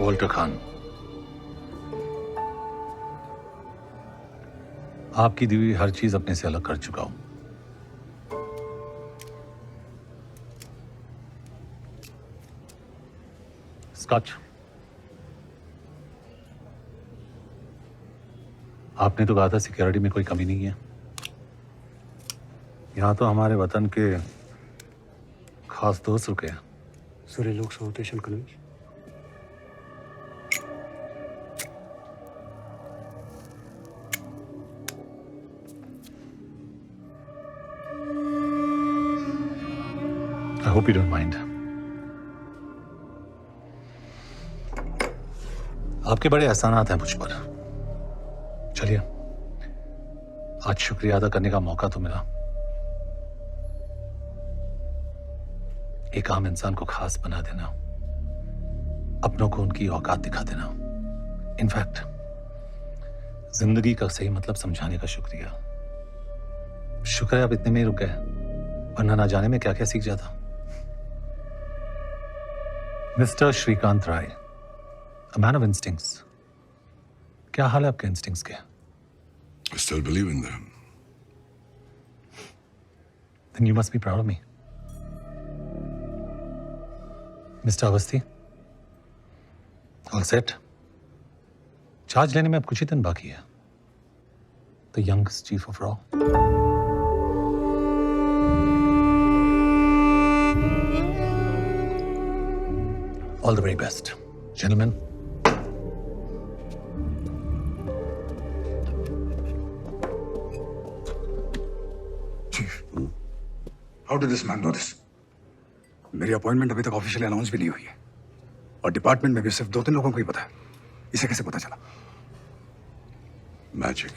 Walter Khan, आपकी दी हुई हर चीज अपने से अलग कर चुका हूं। स्कॉच, आपने तो कहा था सिक्योरिटी में कोई कमी नहीं है। यहां तो हमारे वतन के खास दोस्त रुके हैं। So det looks rotation colors. I hope you don't mind. आपके बड़े एहसानात हैं मुझ पर। चलिए, आज शुक्रिया अदा करने का मौका तो मिला। एक आम इंसान को खास बना देना, अपनों को उनकी औकात दिखा देना, इनफैक्ट जिंदगी का सही मतलब समझाने का शुक्रिया। शुक्र है आप इतने में ही रुक गए, वरना ना जाने में क्या क्या सीख जाता। Mister Shrikant Rai, a man of instincts. क्या हाल है आपके इंस्टिंक्ट्स के? I still believe in them. Then you must be proud of me. Mister Awasthi, all set? Charge लेने में अब कुछ ही दिन बाकी है। The youngest chief of raw. All the very best, gentleman. Chief, how did this man know this? मेरी appointment अभी तक ऑफिशियली अनाउंस भी नहीं हुई है और डिपार्टमेंट में भी सिर्फ 2-3 लोगों को ही पता है। इसे कैसे पता चला? Magic.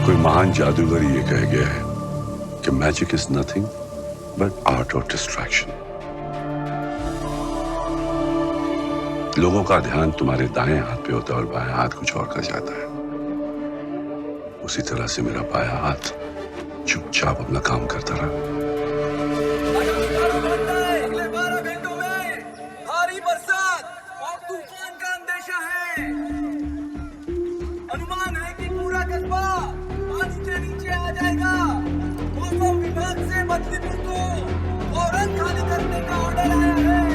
कोई महान जादूगर ये कह गया है कि magic is nothing but art of distraction. लोगों का ध्यान तुम्हारे दाएं हाथ पे होता है और बाएं हाथ कुछ और कर जाता है। उसी तरह से मेरा बायां हाथ चुपचाप अपना काम करता रहा। अगले 12 घंटों में भारी बरसात और तूफान का अंदेशा है। अनुमान है कि पूरा कस्बा पानी के नीचे आ जाएगा। मौसम विभाग से बदलीपुर को फौरन खाली करने का ऑर्डर आया है।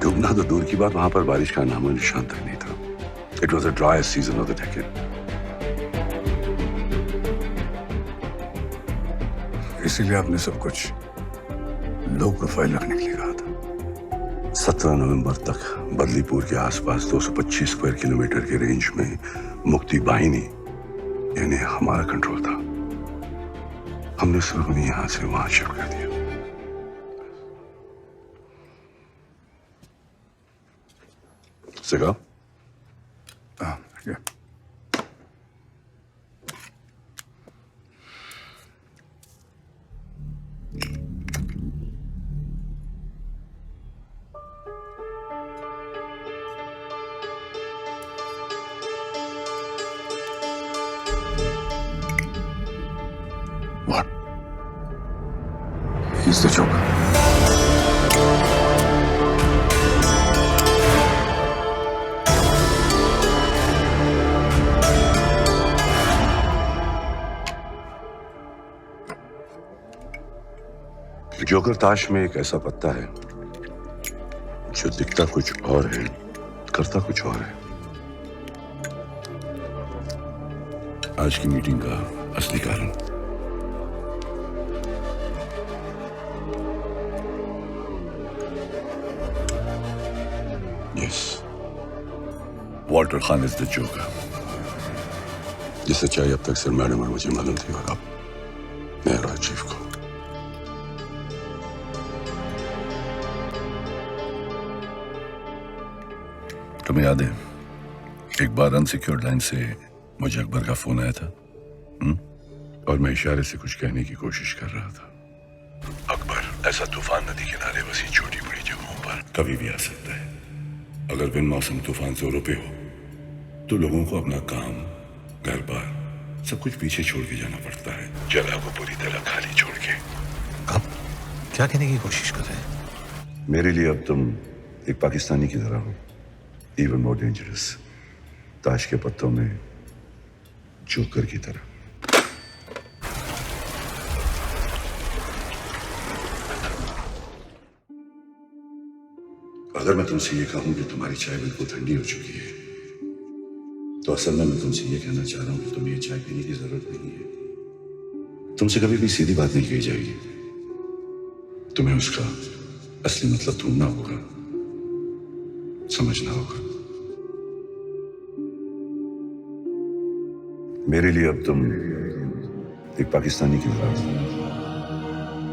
डूबना तो दूर की बात, वहां पर बारिश का नामो निशान तक नहीं था। It was a driest season of the decade. इसीलिए आपने सब कुछ लो प्रोफाइल रखने के लिए कहा था। 17 नवंबर तक बदलीपुर के आसपास 225 स्क्वायर किलोमीटर के रेंज में मुक्ति वाहिनी यानी हमारा कंट्रोल था। हमने सिर्फ उन्हें यहां से वहां शिफ्ट कर दिया। सिगा? या। What? He's the Joker. Joker ताश में एक ऐसा पत्ता है जो दिखता कुछ और है, करता कुछ और है। आज की मीटिंग का असली कारण yes, Walter Khan is the joker. ये सच्चाई अब तक सिर्फ मैडम और मुझे मालूम थी और अब मैं रॉय चीफ को। तुम्हें याद है एक बार अनसिक्योर्ड लाइन से मुझे अकबर का फोन आया था और मैं इशारे से कुछ कहने की कोशिश कर रहा था। अकबर ऐसा तूफान नदी किनारे बसी छोटी बड़ी जगहों पर कभी भी आ सकता है। अगर बिन मौसम तूफान जोरों पे हो तो लोगों को अपना काम, घर बार सब कुछ पीछे छोड़ के जाना पड़ता है, जगह को पूरी तरह खाली छोड़ के। आप क्या कहने की कोशिश कर रहे हैं? मेरे लिए अब तुम एक पाकिस्तानी की तरह हो, इवन मोर डेंजरस, ताश के पत्तों में जोकर की तरह। अगर मैं तुमसे ये कहूं कि तुम्हारी चाय बिल्कुल ठंडी हो चुकी है, तो असल में मैं तुमसे ये कहना चाह रहा हूं कि तुम्हें ये चाय पीने की जरूरत नहीं है। तुमसे कभी भी सीधी बात नहीं कही जाएगी, तुम्हें उसका असली मतलब ढूंढना होगा, समझना होगा। मेरे लिए अब तुम एक पाकिस्तानी की तरह हो,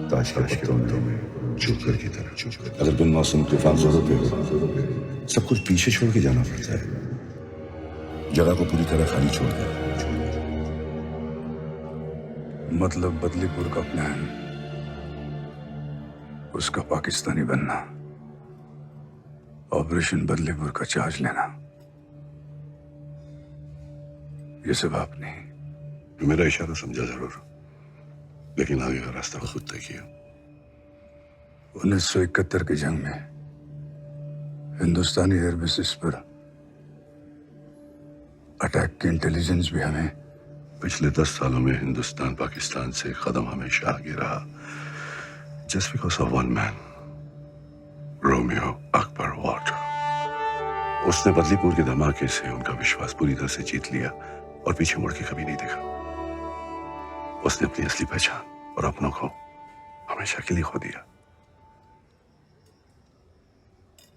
ताश के पत्तों में जोकर की तरह। अगर बिन मौसम तूफान जोरों पे हो, सब कुछ पीछे छोड़ के जाना पड़ता है, जगह को पूरी तरह खाली छोड़ कर। मतलब बदलीपुर का प्लान, उसका पाकिस्तानी बनना, ऑपरेशन बदलीपुर का चार्ज लेना, ये सब आपने। मेरा इशारा समझा जरूर, लेकिन आगे का रास्ता खुद तय किया। 1971 की जंग में हिंदुस्तानी एयर बेसिस पर अटैक की इंटेलिजेंस भी हमें। पिछले 10 सालों में हिंदुस्तान पाकिस्तान से कदम हमेशा आगे रहा, just because of one man, Romeo Akbar Walter. उसने बदलीपुर के धमाके से उनका विश्वास पूरी तरह से जीत लिया और पीछे मुड़ के कभी नहीं देखा। उसने अपनी असली पहचान और अपनों को हमेशा के लिए खो दिया,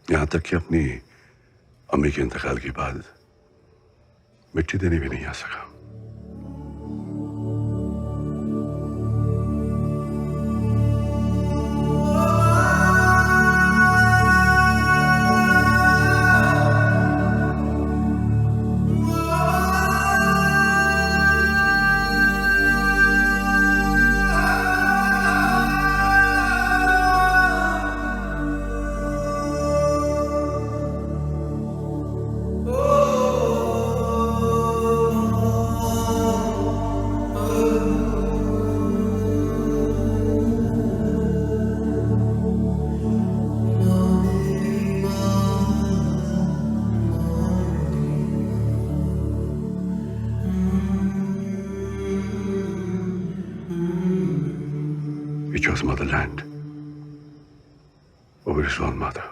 यहां तक कि अपनी अम्मी के इंतकाल के बाद मिट्टी देने भी नहीं आ सका। We chose motherland over his own mother.